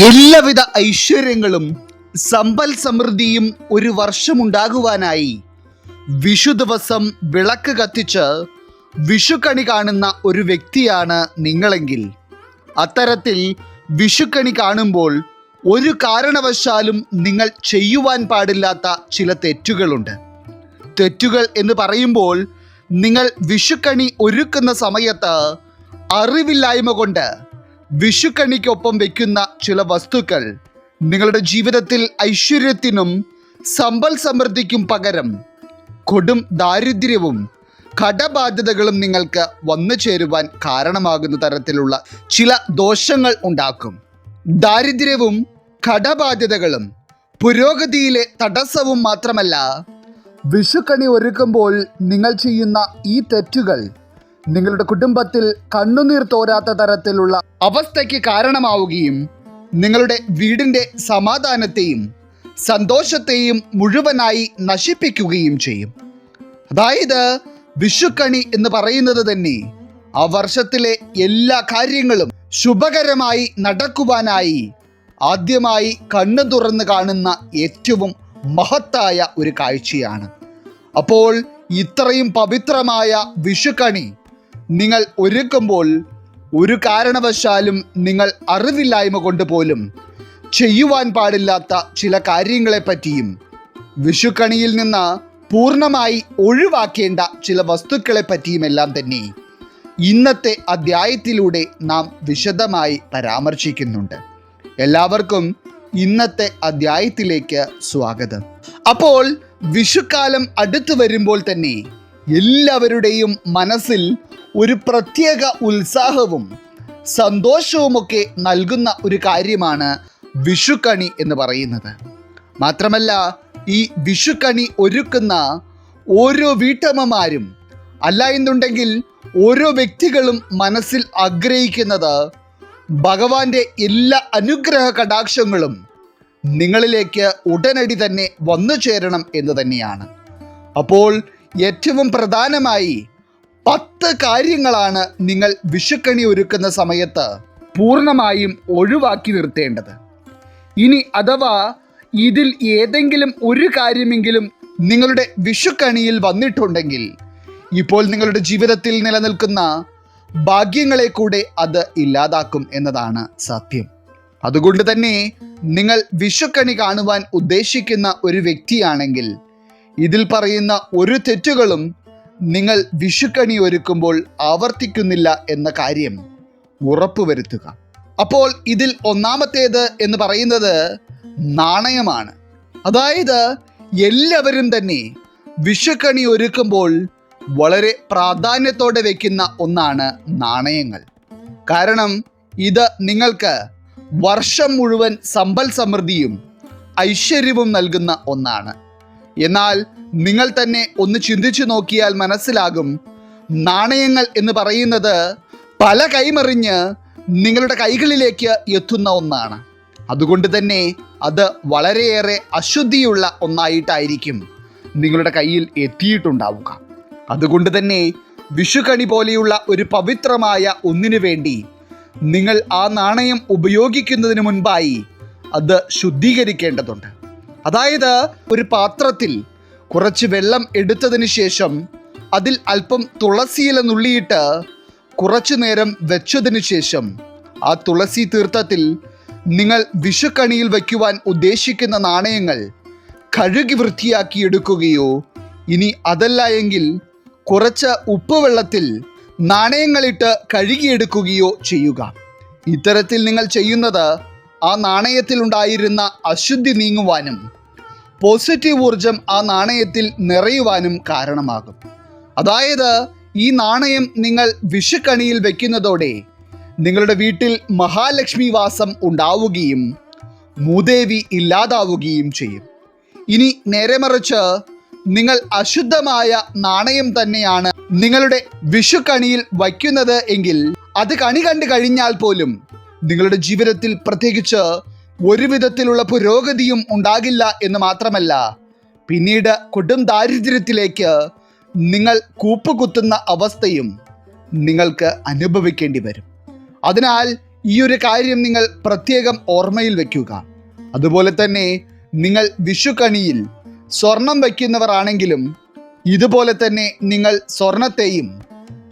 എല്ലാവിധ ഐശ്വര്യങ്ങളും സമ്പൽ സമൃദ്ധിയും ഒരു വർഷമുണ്ടാകുവാനായി വിഷു ദിവസം വിളക്ക് കത്തിച്ച് വിഷുക്കണി കാണുന്ന ഒരു വ്യക്തിയാണ് നിങ്ങളെങ്കിൽ, അത്തരത്തിൽ വിഷുക്കണി കാണുമ്പോൾ ഒരു കാരണവശാലും നിങ്ങൾ ചെയ്യുവാൻ പാടില്ലാത്ത ചില തെറ്റുകളുണ്ട്. തെറ്റുകൾ എന്ന് പറയുമ്പോൾ, നിങ്ങൾ വിഷുക്കണി ഒരുക്കുന്ന സമയത്ത് അറിവില്ലായ്മ കൊണ്ട് വിഷുക്കണിക്കൊപ്പം വയ്ക്കുന്ന ചില വസ്തുക്കൾ നിങ്ങളുടെ ജീവിതത്തിൽ ഐശ്വര്യത്തിനും സമ്പൽ സമൃദ്ധിക്കും പകരം കൊടും ദാരിദ്ര്യവും കടബാധ്യതകളും നിങ്ങൾക്ക് വന്നു ചേരുവാൻ കാരണമാകുന്ന തരത്തിലുള്ള ചില ദോഷങ്ങൾ ഉണ്ടാക്കും. ദാരിദ്ര്യവും കടബാധ്യതകളും പുരോഗതിയിലെ തടസ്സവും മാത്രമല്ല, വിഷുക്കണി ഒരുക്കുമ്പോൾ നിങ്ങൾ ചെയ്യുന്ന ഈ തെറ്റുകൾ നിങ്ങളുടെ കുടുംബത്തിൽ കണ്ണുനീർ തോരാത്ത തരത്തിലുള്ള അവസ്ഥയ്ക്ക് കാരണമാവുകയും നിങ്ങളുടെ വീടിൻ്റെ സമാധാനത്തെയും സന്തോഷത്തെയും മുഴുവനായി നശിപ്പിക്കുകയും ചെയ്യും. അതായത് വിഷുക്കണി എന്ന് പറയുന്നത് തന്നെ ആ വർഷത്തിലെ എല്ലാ കാര്യങ്ങളും ശുഭകരമായി നടക്കുവാനായി ആദ്യമായി കണ്ണു തുറന്ന് കാണുന്ന ഏറ്റവും മഹത്തായ ഒരു കാഴ്ചയാണ്. അപ്പോൾ ഇത്രയും പവിത്രമായ വിഷുക്കണി നിങ്ങൾ ഒരുക്കുമ്പോൾ ഒരു കാരണവശാലും നിങ്ങൾ അറിവില്ലായ്മ കൊണ്ട് പോലും ചെയ്യുവാൻ പാടില്ലാത്ത ചില കാര്യങ്ങളെപ്പറ്റിയും വിഷുക്കണിയിൽ നിന്ന് പൂർണ്ണമായി ഒഴിവാക്കേണ്ട ചില വസ്തുക്കളെ പറ്റിയുമെല്ലാം തന്നെ ഇന്നത്തെ അധ്യായത്തിലൂടെ നാം വിശദമായി പരാമർശിക്കുന്നുണ്ട്. എല്ലാവർക്കും ഇന്നത്തെ അധ്യായത്തിലേക്ക് സ്വാഗതം. അപ്പോൾ വിഷുക്കാലം അടുത്തു വരുമ്പോൾ തന്നെ എല്ലാവരുടെയും മനസ്സിൽ ഒരു പ്രത്യേക ഉത്സാഹവും സന്തോഷവുമൊക്കെ നൽകുന്ന ഒരു കാര്യമാണ് വിഷുക്കണി എന്ന് പറയുന്നത്. മാത്രമല്ല, ഈ വിഷുക്കണി ഒരുക്കുന്ന ഓരോ വീട്ടമ്മമാരും അല്ല എന്നുണ്ടെങ്കിൽ ഓരോ വ്യക്തികളും മനസ്സിൽ ആഗ്രഹിക്കുന്നത് ഭഗവാന്റെ എല്ലാ അനുഗ്രഹ കടാക്ഷങ്ങളും നിങ്ങളിലേക്ക് ഉടനടി തന്നെ വന്നു ചേരണം എന്ന് തന്നെയാണ്. അപ്പോൾ ഏറ്റവും പ്രധാനമായി 10 കാര്യങ്ങളാണ് നിങ്ങൾ വിഷുക്കണി ഒരുക്കുന്ന സമയത്ത് പൂർണ്ണമായും ഒഴിവാക്കി നിർത്തേണ്ടത്. ഇനി അഥവാ ഇതിൽ ഏതെങ്കിലും ഒരു കാര്യമെങ്കിലും നിങ്ങളുടെ വിഷുക്കണിയിൽ വന്നിട്ടുണ്ടെങ്കിൽ ഇപ്പോൾ നിങ്ങളുടെ ജീവിതത്തിൽ നിലനിൽക്കുന്ന ഭാഗ്യങ്ങളെ കൂടെ അത് ഇല്ലാതാക്കും എന്നതാണ് സത്യം. അതുകൊണ്ട് തന്നെ നിങ്ങൾ വിഷുക്കണി കാണുവാൻ ഉദ്ദേശിക്കുന്ന ഒരു വ്യക്തിയാണെങ്കിൽ ഇതിൽ പറയുന്ന ഒരു തെറ്റുകളും നിങ്ങൾ വിഷുക്കണി ഒരുക്കുമ്പോൾ ആവർത്തിക്കുന്നില്ല എന്ന കാര്യം ഉറപ്പുവരുത്തുക. അപ്പോൾ ഇതിൽ ഒന്നാമത്തേത് എന്ന് പറയുന്നത് നാണയമാണ്. അതായത് എല്ലാവരും തന്നെ വിഷുക്കണി ഒരുക്കുമ്പോൾ വളരെ പ്രാധാന്യത്തോടെ വയ്ക്കുന്ന ഒന്നാണ് നാണയങ്ങൾ. കാരണം ഇത് നിങ്ങൾക്ക് വർഷം മുഴുവൻ സമ്പൽ സമൃദ്ധിയും ഐശ്വര്യവും നൽകുന്ന ഒന്നാണ്. എന്നാൽ നിങ്ങൾ തന്നെ ഒന്ന് ചിന്തിച്ചു നോക്കിയാൽ മനസ്സിലാകും, നാണയങ്ങൾ എന്ന് പറയുന്നത് പല കൈമറിഞ്ഞ് നിങ്ങളുടെ കൈകളിലേക്ക് എത്തുന്ന ഒന്നാണ്. അതുകൊണ്ട് തന്നെ അത് വളരെയേറെ അശുദ്ധിയുള്ള ഒന്നായിട്ടായിരിക്കും നിങ്ങളുടെ കയ്യിൽ എത്തിയിട്ടുണ്ടാവുക. അതുകൊണ്ട് തന്നെ വിഷുക്കണി പോലെയുള്ള ഒരു പവിത്രമായ ഒന്നിനു വേണ്ടി നിങ്ങൾ ആ നാണയം ഉപയോഗിക്കുന്നതിന് മുൻപായി അത് ശുദ്ധീകരിക്കേണ്ടതുണ്ട്. അതായത് ഒരു പാത്രത്തിൽ കുറച്ച് വെള്ളം എടുത്തതിന് ശേഷം അതിൽ അല്പം തുളസിയില നുള്ളിയിട്ട് കുറച്ചു നേരം വെച്ചതിന് ശേഷം ആ തുളസി തീർത്ഥത്തിൽ നിങ്ങൾ വിഷുക്കണിയിൽ വയ്ക്കുവാൻ ഉദ്ദേശിക്കുന്ന നാണയങ്ങൾ കഴുകി വൃത്തിയാക്കി എടുക്കുകയോ, ഇനി അതല്ല എങ്കിൽ കുറച്ച് ഉപ്പുവെള്ളത്തിൽ നാണയങ്ങളിട്ട് കഴുകിയെടുക്കുകയോ ചെയ്യുക. ഇത്തരത്തിൽ നിങ്ങൾ ചെയ്യുന്നത് ആ നാണയത്തിലുണ്ടായിരുന്ന അശുദ്ധി നീങ്ങുവാനും പോസിറ്റീവ് ഊർജം ആ നാണയത്തിൽ നിറയുവാനും കാരണമാകും. അതായത് ഈ നാണയം നിങ്ങൾ വിഷുക്കണിയിൽ വയ്ക്കുന്നതോടെ നിങ്ങളുടെ വീട്ടിൽ മഹാലക്ഷ്മി വാസം ഉണ്ടാവുകയും മൂദേവി ഇല്ലാതാവുകയും ചെയ്യും. ഇനി നേരെ മറിച്ച് നിങ്ങൾ അശുദ്ധമായ നാണയം തന്നെയാണ് നിങ്ങളുടെ വിഷുക്കണിയിൽ വയ്ക്കുന്നത് എങ്കിൽ അത് കണി കണ്ടു കഴിഞ്ഞാൽ പോലും നിങ്ങളുടെ ജീവിതത്തിൽ പ്രത്യേകിച്ച് ഒരു വിധത്തിലുള്ള പുരോഗതിയും ഉണ്ടാകില്ല എന്ന് മാത്രമല്ല, പിന്നീട് കൊടും ദാരിദ്ര്യത്തിലേക്ക് നിങ്ങൾ കൂപ്പുകുത്തുന്ന അവസ്ഥയും നിങ്ങൾക്ക് അനുഭവിക്കേണ്ടി വരും. അതിനാൽ ഈ ഒരു കാര്യം നിങ്ങൾ പ്രത്യേകം ഓർമ്മയിൽ വയ്ക്കുക. അതുപോലെ തന്നെ നിങ്ങൾ വിഷുക്കണിയിൽ സ്വർണം വയ്ക്കുന്നവർ ആണെങ്കിലും ഇതുപോലെ തന്നെ നിങ്ങൾ സ്വർണത്തെയും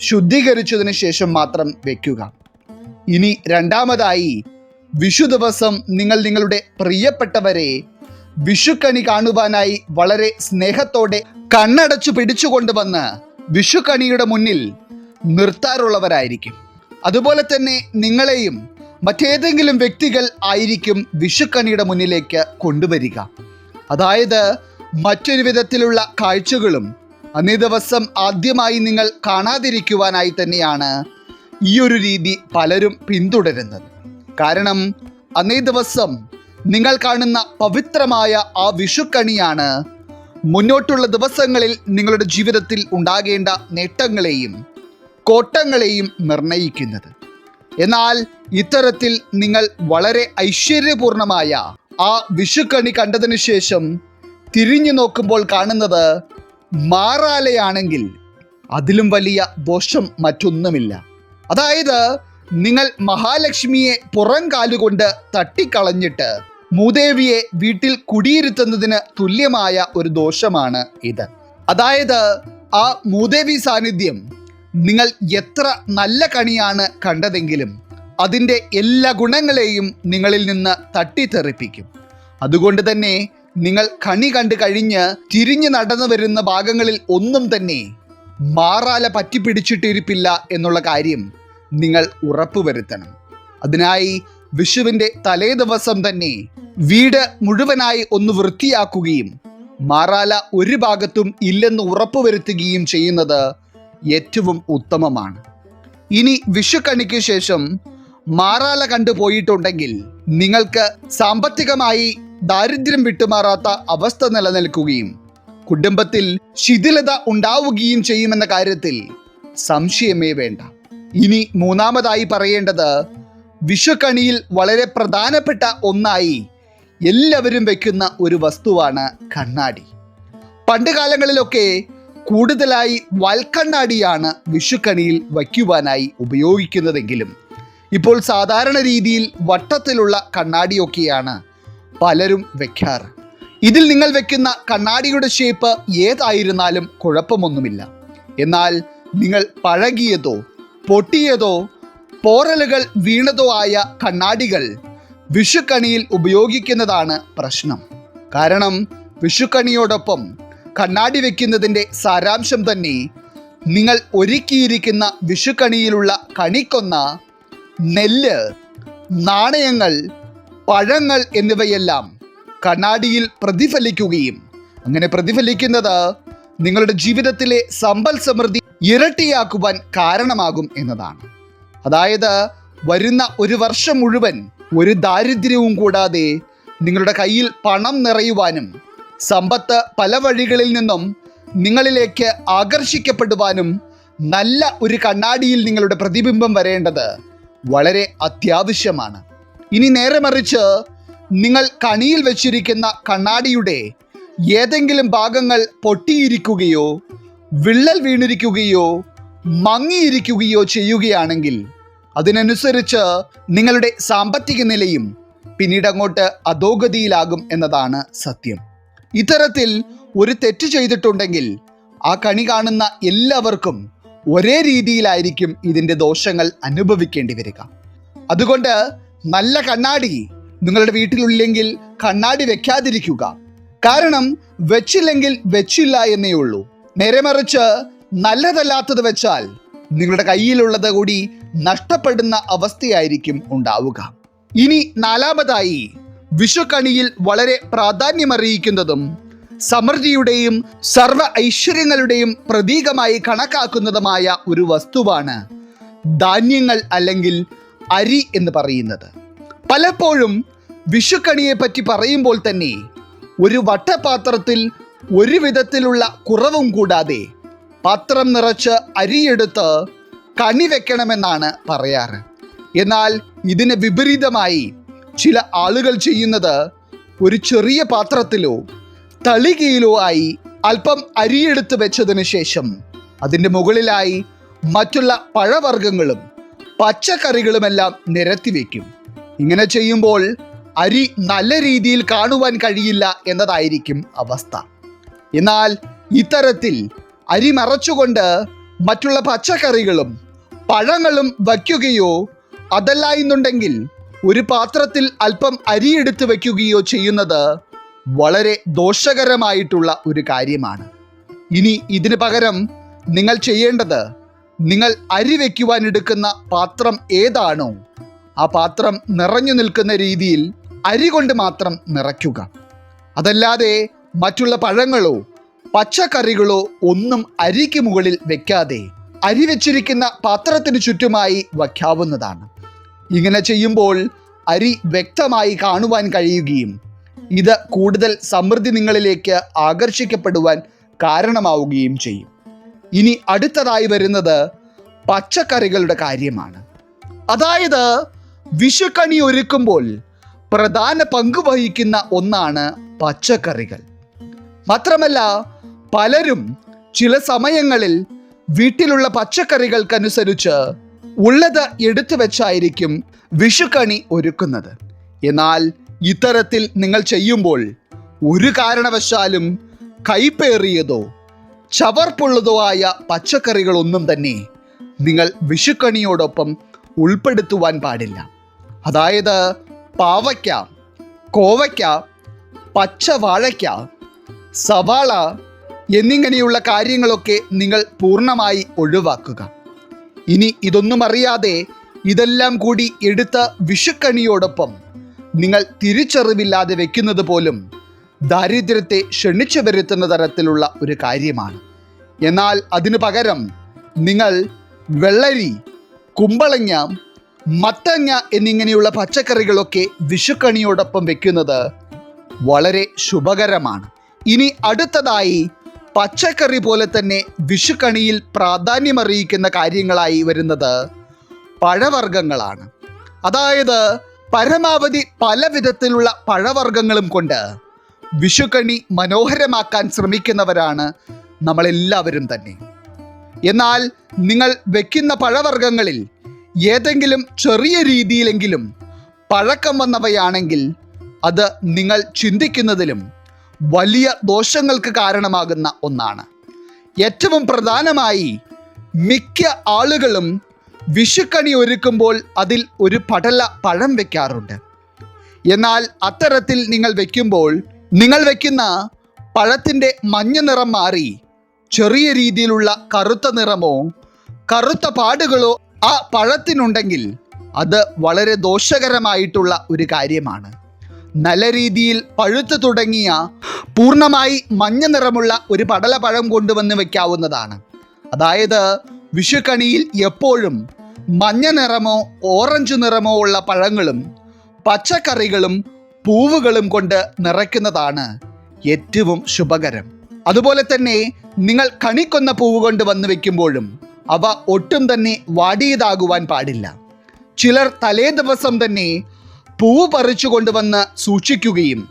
ശുദ്ധീകരിച്ചതിന് ശേഷം മാത്രം വയ്ക്കുക. ഇനി രണ്ടാമതായി, വിഷു ദിവസം നിങ്ങൾ നിങ്ങളുടെ പ്രിയപ്പെട്ടവരെ വിഷുക്കണി കാണുവാനായി വളരെ സ്നേഹത്തോടെ കണ്ണടച്ചു പിടിച്ചുകൊണ്ടുവന്ന് വിഷുക്കണിയുടെ മുന്നിൽ നിർത്താറുള്ളവരായിരിക്കും. അതുപോലെ തന്നെ നിങ്ങളെയും മറ്റേതെങ്കിലും വ്യക്തികൾ ആയിരിക്കും വിഷുക്കണിയുടെ മുന്നിലേക്ക് കൊണ്ടുവരിക. അതായത് മറ്റൊരു വിധത്തിലുള്ള കാഴ്ചകളും അന്നേ ദിവസം ആദ്യമായി നിങ്ങൾ കാണാതിരിക്കുവാനായി തന്നെയാണ് ഈ ഒരു രീതി പലരും പിന്തുടരുന്നത്. കാരണം അന്നേ ദിവസം നിങ്ങൾ കാണുന്ന പവിത്രമായ ആ വിഷുക്കണിയാണ് മുന്നോട്ടുള്ള ദിവസങ്ങളിൽ നിങ്ങളുടെ ജീവിതത്തിൽ ഉണ്ടാകേണ്ട നേട്ടങ്ങളെയും കോട്ടങ്ങളെയും നിർണയിക്കുന്നത്. എന്നാൽ ഇത്തരത്തിൽ നിങ്ങൾ വളരെ ഐശ്വര്യപൂർണമായ ആ വിഷുക്കണി കണ്ടതിന് ശേഷം തിരിഞ്ഞു നോക്കുമ്പോൾ കാണുന്നത് മാറാലയാണെങ്കിൽ അതിലും വലിയ ദോഷം മറ്റൊന്നുമില്ല. അതായത് നിങ്ങൾ മഹാലക്ഷ്മിയെ പുറം കാലുകൊണ്ട് തട്ടിക്കളഞ്ഞിട്ട് മൂദേവിയെ വീട്ടിൽ കുടിയിരുത്തുന്നതിന് തുല്യമായ ഒരു ദോഷമാണ് ഇത്. അതായത് ആ മൂദേവി സാന്നിധ്യം നിങ്ങൾ എത്ര നല്ല കണിയാണ് കണ്ടതെങ്കിലും അതിൻ്റെ എല്ലാ ഗുണങ്ങളെയും നിങ്ങളിൽ നിന്ന് തട്ടിത്തെറിപ്പിക്കും. അതുകൊണ്ട് തന്നെ നിങ്ങൾ കണി കണ്ടു കഴിഞ്ഞ് തിരിഞ്ഞു നടന്നു വരുന്ന ഭാഗങ്ങളിൽ ഒന്നും തന്നെ മാറാല പറ്റിപ്പിടിച്ചിട്ടിരിപ്പില്ല എന്നുള്ള കാര്യം നിങ്ങൾ ഉറപ്പുവരുത്തണം. അതിനായി വിഷുവിൻ്റെ തലേ ദിവസം തന്നെ വീട് മുഴുവനായി ഒന്ന് വൃത്തിയാക്കുകയും മാറാല ഒരു ഭാഗത്തും ഇല്ലെന്ന് ഉറപ്പുവരുത്തുകയും ചെയ്യുന്നത് ഏറ്റവും ഉത്തമമാണ്. ഇനി വിഷുക്കണിക്ക് ശേഷം മാറാല കണ്ടുപോയിട്ടുണ്ടെങ്കിൽ നിങ്ങൾക്ക് സാമ്പത്തികമായി ദാരിദ്ര്യം വിട്ടുമാറാത്ത അവസ്ഥ നിലനിൽക്കുകയും കുടുംബത്തിൽ ശിഥിലത ഉണ്ടാവുകയും ചെയ്യുമെന്ന കാര്യത്തിൽ സംശയമേ വേണ്ട. ഇനി മൂന്നാമതായി പറയേണ്ടത്, വിഷുക്കണിയിൽ വളരെ പ്രധാനപ്പെട്ട ഒന്നായി എല്ലാവരും വയ്ക്കുന്ന ഒരു വസ്തുവാണ് കണ്ണാടി. പണ്ട് കാലങ്ങളിലൊക്കെ കൂടുതലായി വൽക്കണ്ണാടിയാണ് വിഷുക്കണിയിൽ വയ്ക്കുവാനായി ഉപയോഗിക്കുന്നതെങ്കിലും ഇപ്പോൾ സാധാരണ രീതിയിൽ വട്ടത്തിലുള്ള കണ്ണാടിയൊക്കെയാണ് പലരും വെക്കാറ്. ഇതിൽ നിങ്ങൾ വെക്കുന്ന കണ്ണാടിയുടെ ഷേപ്പ് ഏതായിരുന്നാലും കുഴപ്പമൊന്നുമില്ല. എന്നാൽ നിങ്ങൾ പഴകിയതോ പൊട്ടിയതോ പോറലുകൾ വീണതോ ആയ കണ്ണാടികൾ വിഷുക്കണിയിൽ ഉപയോഗിക്കുന്നതാണ് പ്രശ്നം. കാരണം വിഷുക്കണിയോടൊപ്പം കണ്ണാടി വെക്കുന്നതിൻ്റെ സാരാംശം തന്നെ നിങ്ങൾ ഒരുക്കിയിരിക്കുന്ന വിഷുക്കണിയിലുള്ള കണിക്കൊന്ന, നെല്ല്, നാണയങ്ങൾ, പഴങ്ങൾ എന്നിവയെല്ലാം കണ്ണാടിയിൽ പ്രതിഫലിക്കുകയും അങ്ങനെ പ്രതിഫലിക്കുന്നത് നിങ്ങളുടെ ജീവിതത്തിലെ സമ്പൽ സമൃദ്ധി ഇരട്ടിയാക്കുവാൻ കാരണമാകും എന്നതാണ്. അതായത് വരുന്ന ഒരു വർഷം മുഴുവൻ ഒരു ദാരിദ്ര്യവും കൂടാതെ നിങ്ങളുടെ കയ്യിൽ പണം നിറയുവാനും സമ്പത്ത് പല വഴികളിൽ നിന്നും നിങ്ങളിലേക്ക് ആകർഷിക്കപ്പെടുവാനും നല്ല ഒരു കണ്ണാടിയിൽ നിങ്ങളുടെ പ്രതിബിംബം വരേണ്ടത് വളരെ അത്യാവശ്യമാണ്. ഇനി നേരെ മറിച്ച് നിങ്ങൾ കണിയിൽ വെച്ചിരിക്കുന്ന കണ്ണാടിയുടെ ഏതെങ്കിലും ഭാഗങ്ങൾ പൊട്ടിയിരിക്കുകയോ വിള്ളൽ വീണിരിക്കുകയോ മങ്ങിയിരിക്കുകയോ ചെയ്യുകയാണെങ്കിൽ അതിനനുസരിച്ച് നിങ്ങളുടെ സാമ്പത്തിക നിലയും പിന്നീട് അങ്ങോട്ട് അധോഗതിയിലാകും എന്നതാണ് സത്യം. ഇത്തരത്തിൽ ഒരു തെറ്റ് ചെയ്തിട്ടുണ്ടെങ്കിൽ ആ കണി കാണുന്ന എല്ലാവർക്കും ഒരേ രീതിയിലായിരിക്കും ഇതിൻ്റെ ദോഷങ്ങൾ അനുഭവിക്കേണ്ടി വരിക. അതുകൊണ്ട് നല്ല കണ്ണാടി നിങ്ങളുടെ വീട്ടിലില്ലെങ്കിൽ കണ്ണാടി വെക്കാതിരിക്കുക. കാരണം വെച്ചില്ലെങ്കിൽ വെച്ചില്ല എന്നേ ഉള്ളൂ. നേരെ മറിച്ച് നല്ലതല്ലാത്തത് വെച്ചാൽ നിങ്ങളുടെ കയ്യിലുള്ളത് കൂടി നഷ്ടപ്പെടുന്ന അവസ്ഥയായിരിക്കും ഉണ്ടാവുക. ഇനി നാലാമതായി, വിഷുക്കണിയിൽ വളരെ പ്രാധാന്യമറിയിക്കുന്നതും സമൃദ്ധിയുടെയും സർവ്വ ഐശ്വര്യങ്ങളുടെയും പ്രതീകമായി കണക്കാക്കുന്നതുമായ ഒരു വസ്തുവാണ് ധാന്യങ്ങൾ അല്ലെങ്കിൽ അരി എന്ന് പറയുന്നത്. പലപ്പോഴും വിഷുക്കണിയെ പറ്റി പറയുമ്പോൾ തന്നെ ഒരു വട്ടപാത്രത്തിൽ ഒരു വിധത്തിലുള്ള കുറവും കൂടാതെ പാത്രം നിറച്ച് അരിയെടുത്ത് കണി വെക്കണമെന്നാണ് പറയാറ്. എന്നാൽ ഇതിന് വിപരീതമായി ചില ആളുകൾ ചെയ്യുന്നത് ഒരു ചെറിയ പാത്രത്തിലോ തളികയിലോ ആയി അല്പം അരിയെടുത്ത് വെച്ചതിന് ശേഷം അതിൻ്റെ മുകളിലായി മറ്റുള്ള പഴവർഗ്ഗങ്ങളും പച്ചക്കറികളുമെല്ലാം നിരത്തി വയ്ക്കും. ഇങ്ങനെ ചെയ്യുമ്പോൾ അരി നല്ല രീതിയിൽ കാണുവാൻ കഴിയില്ല എന്നതായിരിക്കും അവസ്ഥ. എന്നാൽ ഇത്തരത്തിൽ അരി മറച്ചുകൊണ്ട് മറ്റുള്ള പച്ചക്കറികളും പഴങ്ങളും വയ്ക്കുകയോ അതല്ല എന്നുണ്ടെങ്കിൽ ഒരു പാത്രത്തിൽ അല്പം അരിയെടുത്ത് വയ്ക്കുകയോ ചെയ്യുന്നത് വളരെ ദോഷകരമായിട്ടുള്ള ഒരു കാര്യമാണ്. ഇനി ഇതിന് പകരം നിങ്ങൾ ചെയ്യേണ്ടത്, നിങ്ങൾ അരി വയ്ക്കുവാൻ എടുക്കുന്ന പാത്രം ഏതാണോ ആ പാത്രം നിറഞ്ഞു നിൽക്കുന്ന രീതിയിൽ അരി കൊണ്ട് മാത്രം നിറയ്ക്കുക. അതല്ലാതെ മറ്റുള്ള പഴങ്ങളോ പച്ചക്കറികളോ ഒന്നും അരിക്ക് മുകളിൽ വെക്കാതെ അരി വെച്ചിരിക്കുന്ന പാത്രത്തിന് ചുറ്റുമായി വയ്ക്കാവുന്നതാണ്. ഇങ്ങനെ ചെയ്യുമ്പോൾ അരി വ്യക്തമായി കാണുവാൻ കഴിയുകയും ഇത് കൂടുതൽ സമൃദ്ധി നിങ്ങളിലേക്ക് ആകർഷിക്കപ്പെടുവാൻ കാരണമാവുകയും ചെയ്യും. ഇനി അടുത്തതായി വരുന്നത് പച്ചക്കറികളുടെ കാര്യമാണ്. അതായത് വിഷുക്കണി ഒരുക്കുമ്പോൾ പ്രധാന പങ്ക് വഹിക്കുന്ന ഒന്നാണ് പച്ചക്കറികൾ. മാത്രമല്ല പലരും ചില സമയങ്ങളിൽ വീട്ടിലുള്ള പച്ചക്കറികൾക്കനുസരിച്ച് ഉള്ളത് എടുത്തു വെച്ചായിരിക്കും വിഷുക്കണി ഒരുക്കുന്നത്. എന്നാൽ ഇത്തരത്തിൽ നിങ്ങൾ ചെയ്യുമ്പോൾ ഒരു കാരണവശാലും കൈപ്പേറിയതോ ചവർപ്പുള്ളതോ ആയ പച്ചക്കറികളൊന്നും തന്നെ നിങ്ങൾ വിഷുക്കണിയോടൊപ്പം ഉൾപ്പെടുത്തുവാൻ പാടില്ല. അതായത് പാവയ്ക്ക, കോവയ്ക്ക, പച്ചവാഴയ്ക്ക, സവാള എന്നിങ്ങനെയുള്ള കാര്യങ്ങളൊക്കെ നിങ്ങൾ പൂർണ്ണമായി ഒഴിവാക്കുക. ഇനി ഇതൊന്നും അറിയാതെ ഇതെല്ലാം കൂടി എടുത്ത് വിഷുക്കണിയോടൊപ്പം നിങ്ങൾ തിരിച്ചറിവില്ലാതെ വെക്കുന്നത് പോലും ദാരിദ്ര്യത്തെ ക്ഷണിച്ചു വരുത്തുന്ന തരത്തിലുള്ള ഒരു കാര്യമാണ്. എന്നാൽ അതിനു പകരം നിങ്ങൾ വെള്ളരി, കുമ്പളങ്ങ, മത്തങ്ങ എന്നിങ്ങനെയുള്ള പച്ചക്കറികളൊക്കെ വിഷുക്കണിയോടൊപ്പം വെക്കുന്നത് വളരെ ശുഭകരമാണ്. ഇനി അടുത്തതായി പച്ചക്കറി പോലെ തന്നെ വിഷുക്കണിയിൽ പ്രാധാന്യമറിയിക്കുന്ന കാര്യങ്ങളായി വരുന്നത് പഴവർഗ്ഗങ്ങളാണ്. അതായത് പരമാവധി പല വിധത്തിലുള്ള പഴവർഗ്ഗങ്ങളും കൊണ്ട് വിഷുക്കണി മനോഹരമാക്കാൻ ശ്രമിക്കുന്നവരാണ് നമ്മളെല്ലാവരും തന്നെ. എന്നാൽ നിങ്ങൾ വെക്കുന്ന പഴവർഗ്ഗങ്ങളിൽ ഏതെങ്കിലും ചെറിയ രീതിയിലെങ്കിലും പഴക്കം വന്നവയാണെങ്കിൽ അത് നിങ്ങൾ ചിന്തിക്കുന്നതിലും വലിയ ദോഷങ്ങൾക്ക് കാരണമാകുന്ന ഒന്നാണ്. ഏറ്റവും പ്രധാനമായി മിക്ക ആളുകളും വിഷുക്കണി ഒരുക്കുമ്പോൾ അതിൽ ഒരു പടല പഴം വെക്കാറുണ്ട്. എന്നാൽ അത്തരത്തിൽ നിങ്ങൾ വെക്കുമ്പോൾ നിങ്ങൾ വെക്കുന്ന പഴത്തിൻ്റെ മഞ്ഞ നിറം മാറി ചെറിയ രീതിയിലുള്ള കറുത്ത നിറമോ കറുത്ത പാടുകളോ ആ പഴത്തിനുണ്ടെങ്കിൽ അത് വളരെ ദോഷകരമായിട്ടുള്ള ഒരു കാര്യമാണ്. നല്ല രീതിയിൽ പഴുത്തു തുടങ്ങിയ പൂർണ്ണമായി മഞ്ഞ നിറമുള്ള ഒരു പടലപ്പഴം കൊണ്ടുവന്ന് വയ്ക്കാവുന്നതാണ്. അതായത് വിഷുക്കണിയിൽ എപ്പോഴും മഞ്ഞ നിറമോ ഓറഞ്ച് നിറമോ ഉള്ള പഴങ്ങളും പച്ചക്കറികളും പൂവുകളും കൊണ്ട് നിറയ്ക്കുന്നതാണ് ഏറ്റവും ശുഭകരം. അതുപോലെ തന്നെ നിങ്ങൾ കണിക്കൊന്ന പൂവ് കൊണ്ട് വന്ന് വെക്കുമ്പോഴും അവ ഒട്ടും തന്നെ വാടിയതാകുവാൻ പാടില്ല. ചിലർ തലേ ദിവസം തന്നെ പൂവ് പറിച്ചു കൊണ്ടുവന്ന് സൂക്ഷിക്കുകയും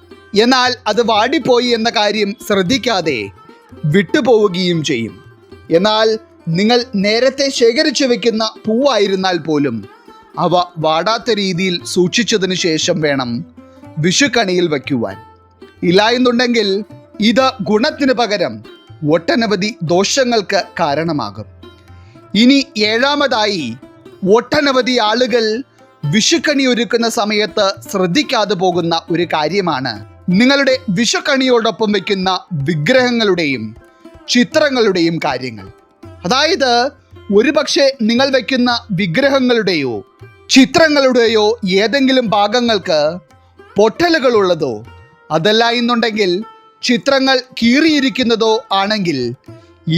എന്നാൽ അത് വാടിപ്പോയി എന്ന കാര്യം ശ്രദ്ധിക്കാതെ വിട്ടുപോവുകയും ചെയ്യും. എന്നാൽ നിങ്ങൾ നേരത്തെ ശേഖരിച്ചു വെക്കുന്ന പൂവായിരുന്നാൽ പോലും അവ വാടാത്ത രീതിയിൽ സൂക്ഷിച്ചതിന് ശേഷം വേണം വിഷുക്കണിയിൽ വയ്ക്കുവാൻ. ഇല്ല എന്നുണ്ടെങ്കിൽ ഇത് ഗുണത്തിന് പകരം ഒട്ടനവധി ദോഷങ്ങൾക്ക് കാരണമാകും. ഇനി ഏഴാമതായി ഒട്ടനവധി ആളുകൾ വിഷുക്കണി ഒരുക്കുന്ന സമയത്ത് ശ്രദ്ധിക്കാതെ പോകുന്ന ഒരു കാര്യമാണ് നിങ്ങളുടെ വിഷുക്കണിയോടൊപ്പം വയ്ക്കുന്ന വിഗ്രഹങ്ങളുടെയും ചിത്രങ്ങളുടെയും കാര്യങ്ങൾ. അതായത് ഒരുപക്ഷെ നിങ്ങൾ വയ്ക്കുന്ന വിഗ്രഹങ്ങളുടെയോ ചിത്രങ്ങളുടെയോ ഏതെങ്കിലും ഭാഗങ്ങൾക്ക് പൊട്ടലുകളുള്ളതോ അതല്ല എന്നുണ്ടെങ്കിൽ ചിത്രങ്ങൾ കീറിയിരിക്കുന്നതോ ആണെങ്കിൽ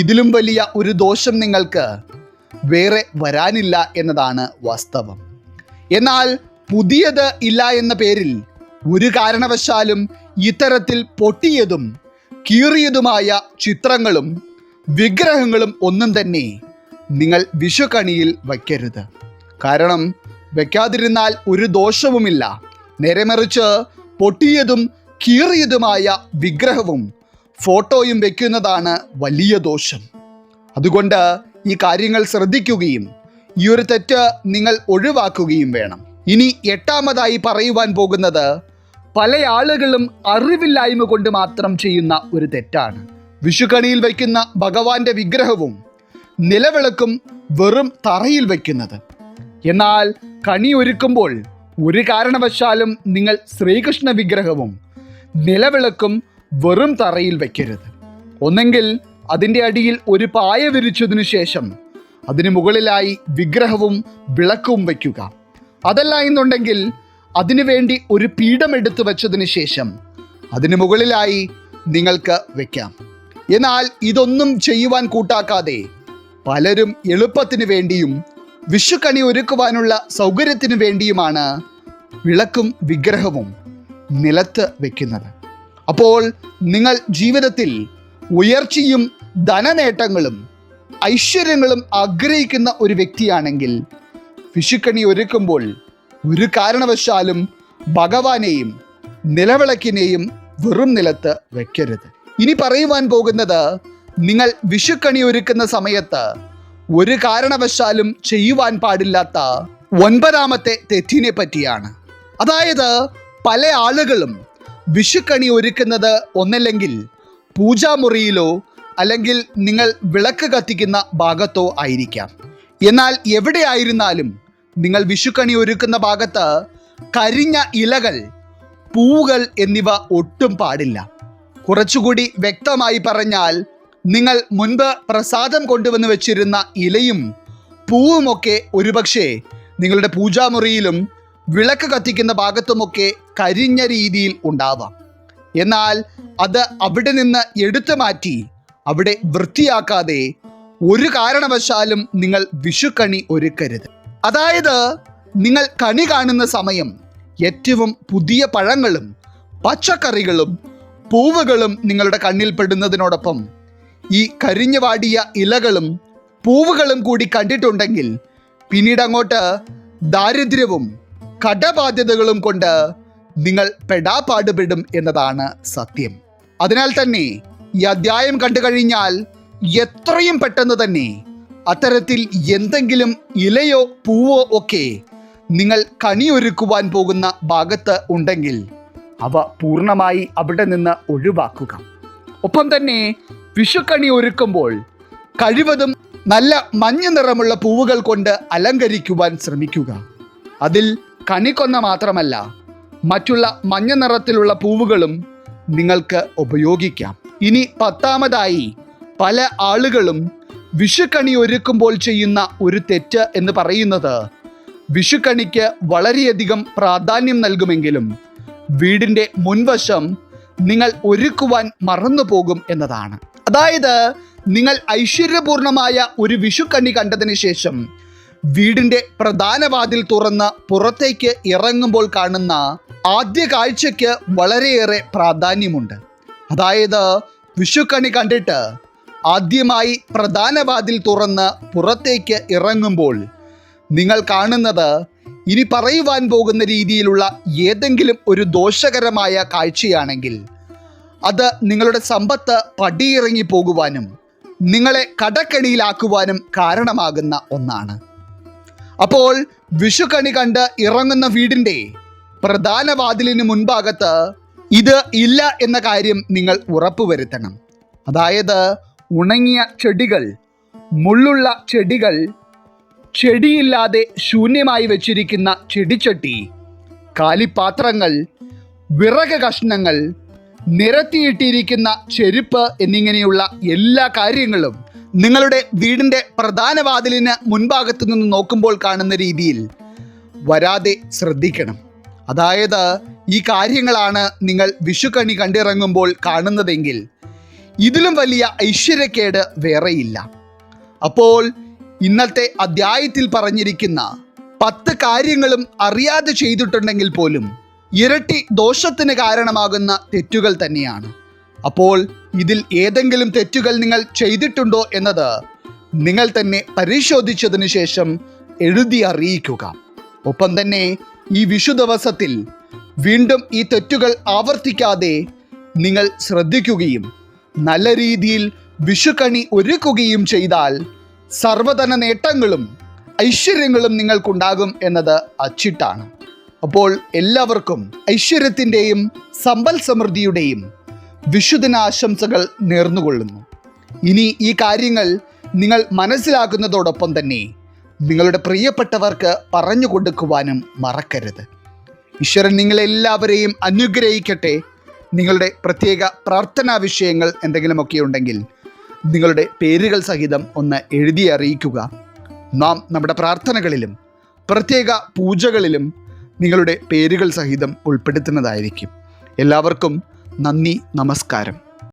ഇതിലും വലിയ ഒരു ദോഷം നിങ്ങൾക്ക് വേറെ വരാനില്ല എന്നതാണ് വാസ്തവം. എന്നാൽ പുതിയത് ഇല്ല എന്ന പേരിൽ ഒരു കാരണവശാലും ഇത്തരത്തിൽ പൊട്ടിയതും കീറിയതുമായ ചിത്രങ്ങളും വിഗ്രഹങ്ങളും ഒന്നും തന്നെ നിങ്ങൾ വിഷുക്കണിയിൽ വയ്ക്കരുത്. കാരണം വയ്ക്കാതിരുന്നാൽ ഒരു ദോഷവുമില്ല. നേരെ മറിച്ച് പൊട്ടിയതും കീറിയതുമായ വിഗ്രഹവും ഫോട്ടോയും വയ്ക്കുന്നതാണ് വലിയ ദോഷം. അതുകൊണ്ട് ഈ കാര്യങ്ങൾ ശ്രദ്ധിക്കുകയും ഈ ഒരു തെറ്റ് നിങ്ങൾ ഒഴിവാക്കുകയും വേണം. ഇനി എട്ടാമതായി പറയുവാൻ പോകുന്നത് പല ആളുകളും അറിവില്ലായ്മ കൊണ്ട് മാത്രം ചെയ്യുന്ന ഒരു തെറ്റാണ്. വിഷുക്കണിയിൽ വയ്ക്കുന്ന ഭഗവാന്റെ വിഗ്രഹവും നിലവിളക്കും വെറും തറയിൽ വയ്ക്കുന്നത്. എന്നാൽ കണി ഒരുക്കുമ്പോൾ ഒരു കാരണവശാലും നിങ്ങൾ ശ്രീകൃഷ്ണ വിഗ്രഹവും നിലവിളക്കും വെറും തറയിൽ വയ്ക്കരുത്. ഒന്നെങ്കിൽ അതിൻ്റെ അടിയിൽ ഒരു പായ വിരിച്ചതിനു ശേഷം അതിന് മുകളിലായി വിഗ്രഹവും വിളക്കും വയ്ക്കുക. അതല്ല എന്നുണ്ടെങ്കിൽ അതിനു വേണ്ടി ഒരു പീഠം എടുത്തു വച്ചതിന് ശേഷം അതിന് മുകളിലായി നിങ്ങൾക്ക് വെക്കാം. എന്നാൽ ഇതൊന്നും ചെയ്യുവാൻ കൂട്ടാക്കാതെ പലരും എളുപ്പത്തിന് വേണ്ടിയും വിഷുക്കണി ഒരുക്കുവാനുള്ള സൗകര്യത്തിന് വേണ്ടിയുമാണ് വിളക്കും വിഗ്രഹവും നിലത്ത് വെക്കുന്നത്. അപ്പോൾ നിങ്ങൾ ജീവിതത്തിൽ ഉയർച്ചയും ധനനേട്ടങ്ങളും ഐശ്വര്യങ്ങളും ആഗ്രഹിക്കുന്ന ഒരു വ്യക്തിയാണെങ്കിൽ വിഷുക്കണി ഒരുക്കുമ്പോൾ ഒരു കാരണവശാലും ഭഗവാനെയും നിലവിളക്കിനെയും വെറും നിലത്ത് വെക്കരുത്. ഇനി പറയുവാൻ പോകുന്നത് നിങ്ങൾ വിഷുക്കണി ഒരുക്കുന്ന സമയത്ത് ഒരു കാരണവശാലും ചെയ്യുവാൻ പാടില്ലാത്ത 9ാമത്തെ തെറ്റിനെ പറ്റിയാണ്. അതായത് പല ആളുകളും വിഷുക്കണി ഒരുക്കുന്നത് ഒന്നല്ലെങ്കിൽ പൂജാമുറിയിലോ അല്ലെങ്കിൽ നിങ്ങൾ വിളക്ക് കത്തിക്കുന്ന ഭാഗത്തോ ആയിരിക്കാം. എന്നാൽ എവിടെയായിരുന്നാലും നിങ്ങൾ വിഷുക്കണി ഒരുക്കുന്ന ഭാഗത്ത് കരിഞ്ഞ ഇലകൾ, പൂവുകൾ എന്നിവ ഒട്ടും പാടില്ല. കുറച്ചുകൂടി വ്യക്തമായി പറഞ്ഞാൽ നിങ്ങൾ മുൻപ് പ്രസാദം കൊണ്ടുവന്ന് വെച്ചിരുന്ന ഇലയും പൂവുമൊക്കെ ഒരുപക്ഷെ നിങ്ങളുടെ പൂജാമുറിയിലും വിളക്ക് കത്തിക്കുന്ന ഭാഗത്തുമൊക്കെ കരിഞ്ഞ രീതിയിൽ ഉണ്ടാവാം. എന്നാൽ അത് അവിടെ നിന്ന് എടുത്തു മാറ്റി അവിടെ വൃത്തിയാക്കാതെ ഒരു കാരണവശാലും നിങ്ങൾ വിഷുക്കണി ഒരുക്കരുത്. അതായത് നിങ്ങൾ കണി കാണുന്ന സമയം ഏറ്റവും പുതിയ പഴങ്ങളും പച്ചക്കറികളും പൂവുകളും നിങ്ങളുടെ കണ്ണിൽ പെടുന്നതിനോടൊപ്പം ഈ കരിഞ്ഞു വാടിയ ഇലകളും പൂവുകളും കൂടി കണ്ടിട്ടുണ്ടെങ്കിൽ പിന്നീട് അങ്ങോട്ട് ദാരിദ്ര്യവും കടബാധ്യതകളും കൊണ്ട് നിങ്ങൾ പെടാപ്പാടുപെടും എന്നതാണ് സത്യം. അതിനാൽ തന്നെ ഈ അധ്യായം കണ്ടു കഴിഞ്ഞാൽ എത്രയും പെട്ടെന്ന് തന്നെ അത്തരത്തിൽ എന്തെങ്കിലും ഇലയോ പൂവോ ഒക്കെ നിങ്ങൾ കണിയൊരുക്കുവാൻ പോകുന്ന ഭാഗത്ത് ഉണ്ടെങ്കിൽ അവ പൂർണ്ണമായി അവിടെ നിന്ന് ഒഴിവാക്കുക. ഒപ്പം തന്നെ വിഷുക്കണി ഒരുക്കുമ്പോൾ കഴിവതും നല്ല മഞ്ഞ നിറമുള്ള പൂവുകൾ കൊണ്ട് അലങ്കരിക്കുവാൻ ശ്രമിക്കുക. അതിൽ കണിക്കൊന്ന മാത്രമല്ല മറ്റുള്ള മഞ്ഞ നിറത്തിലുള്ള പൂവുകളും നിങ്ങൾക്ക് ഉപയോഗിക്കാം. ഇനി 10ാമതായി പല ആളുകളും വിഷുക്കണി ഒരുക്കുമ്പോൾ ചെയ്യുന്ന ഒരു തെറ്റ് എന്ന് പറയുന്നത് വിഷുക്കണിക്ക് വളരെയധികം പ്രാധാന്യം നൽകുമെങ്കിലും വീടിൻ്റെ മുൻവശം നിങ്ങൾ ഒരുക്കുവാൻ മറന്നു പോകും എന്നതാണ്. അതായത് നിങ്ങൾ ഐശ്വര്യപൂർണമായ ഒരു വിഷുക്കണി കണ്ടതിന് ശേഷം വീടിൻ്റെ പ്രധാന വാതിൽ തുറന്ന് പുറത്തേക്ക് ഇറങ്ങുമ്പോൾ കാണുന്ന ആദ്യ കാഴ്ചയ്ക്ക് വളരെയേറെ പ്രാധാന്യമുണ്ട്. അതായത് വിഷുക്കണി കണ്ടിട്ട് ആദ്യമായി പ്രധാന വാതിൽ തുറന്ന് പുറത്തേക്ക് ഇറങ്ങുമ്പോൾ നിങ്ങൾ കാണുന്നത് ഇനി പറയുവാൻ പോകുന്ന രീതിയിലുള്ള ഏതെങ്കിലും ഒരു ദോഷകരമായ കാഴ്ചയാണെങ്കിൽ അത് നിങ്ങളുടെ സമ്പത്ത് പടിയിറങ്ങി പോകുവാനും നിങ്ങളെ കടക്കണിയിലാക്കുവാനും കാരണമാകുന്ന ഒന്നാണ്. അപ്പോൾ വിഷുക്കണി കണ്ട് ഇറങ്ങുന്ന വീടിൻ്റെ പ്രധാന വാതിലിന് മുൻഭാഗത്ത് ഇത് ഇല്ല എന്ന കാര്യം നിങ്ങൾ ഉറപ്പുവരുത്തണം. അതായത് ഉണങ്ങിയ ചെടികൾ, മുള്ളുള്ള ചെടികൾ, ചെടിയില്ലാതെ ശൂന്യമായി വെച്ചിരിക്കുന്ന ചെടിച്ചട്ടി, കാലിപ്പാത്രങ്ങൾ, വിറക് കഷ്ണങ്ങൾ, നിരത്തിയിട്ടിരിക്കുന്ന ചെരുപ്പ് എന്നിങ്ങനെയുള്ള എല്ലാ കാര്യങ്ങളും നിങ്ങളുടെ വീടിൻ്റെ പ്രധാന വാതിലിന് മുൻഭാഗത്തു നിന്ന് നോക്കുമ്പോൾ കാണുന്ന രീതിയിൽ വരാതെ ശ്രദ്ധിക്കണം. അതായത് ഈ കാര്യങ്ങളാണ് നിങ്ങൾ വിഷുക്കണി കണ്ടിറങ്ങുമ്പോൾ കാണുന്നതെങ്കിൽ ഇതിലും വലിയ ഐശ്വര്യക്കേട് വേറെയില്ല. അപ്പോൾ ഇന്നത്തെ അധ്യായത്തിൽ പറഞ്ഞിരിക്കുന്ന 10 കാര്യങ്ങളും അറിയാതെ ചെയ്തിട്ടുണ്ടെങ്കിൽ പോലും ഇരട്ടി ദോഷത്തിന് കാരണമാകുന്ന തെറ്റുകൾ തന്നെയാണ്. അപ്പോൾ ഇതിൽ ഏതെങ്കിലും തെറ്റുകൾ നിങ്ങൾ ചെയ്തിട്ടുണ്ടോ എന്നത് നിങ്ങൾ തന്നെ പരിശോധിച്ചതിന് ശേഷം എഴുതി അറിയിക്കുക. ഒപ്പം തന്നെ ഈ വിഷു ദിവസത്തിൽ വീണ്ടും ഈ തെറ്റുകൾ ആവർത്തിക്കാതെ നിങ്ങൾ ശ്രദ്ധിക്കുകയും നല്ല രീതിയിൽ വിഷുക്കണി ഒരുക്കുകയും ചെയ്താൽ സർവ്വധന നേട്ടങ്ങളും ഐശ്വര്യങ്ങളും നിങ്ങൾക്കുണ്ടാകും എന്നത് അച്ചിട്ടാണ്. അപ്പോൾ എല്ലാവർക്കും ഐശ്വര്യത്തിൻ്റെയും സമ്പൽ സമൃദ്ധിയുടെയും വിശുദ്ധനാശംസകൾ നേർന്നുകൊള്ളുന്നു. ഇനി ഈ കാര്യങ്ങൾ നിങ്ങൾ മനസ്സിലാക്കുന്നതോടൊപ്പം തന്നെ നിങ്ങളുടെ പ്രിയപ്പെട്ടവർക്ക് പറഞ്ഞു കൊടുക്കുവാനും മറക്കരുത്. ഈശ്വരൻ നിങ്ങളെല്ലാവരെയും അനുഗ്രഹിക്കട്ടെ. നിങ്ങളുടെ പ്രത്യേക പ്രാർത്ഥനാ വിഷയങ്ങൾ എന്തെങ്കിലുമൊക്കെ ഉണ്ടെങ്കിൽ നിങ്ങളുടെ പേരുകൾ സഹിതം ഒന്ന് എഴുതി അറിയിക്കുക. നാം നമ്മുടെ പ്രാർത്ഥനകളിലും പ്രത്യേക പൂജകളിലും നിങ്ങളുടെ പേരുകൾ സഹിതം ഉൾപ്പെടുത്തുന്നതായിരിക്കും. എല്ലാവർക്കും നന്ദി, നമസ്കാരം.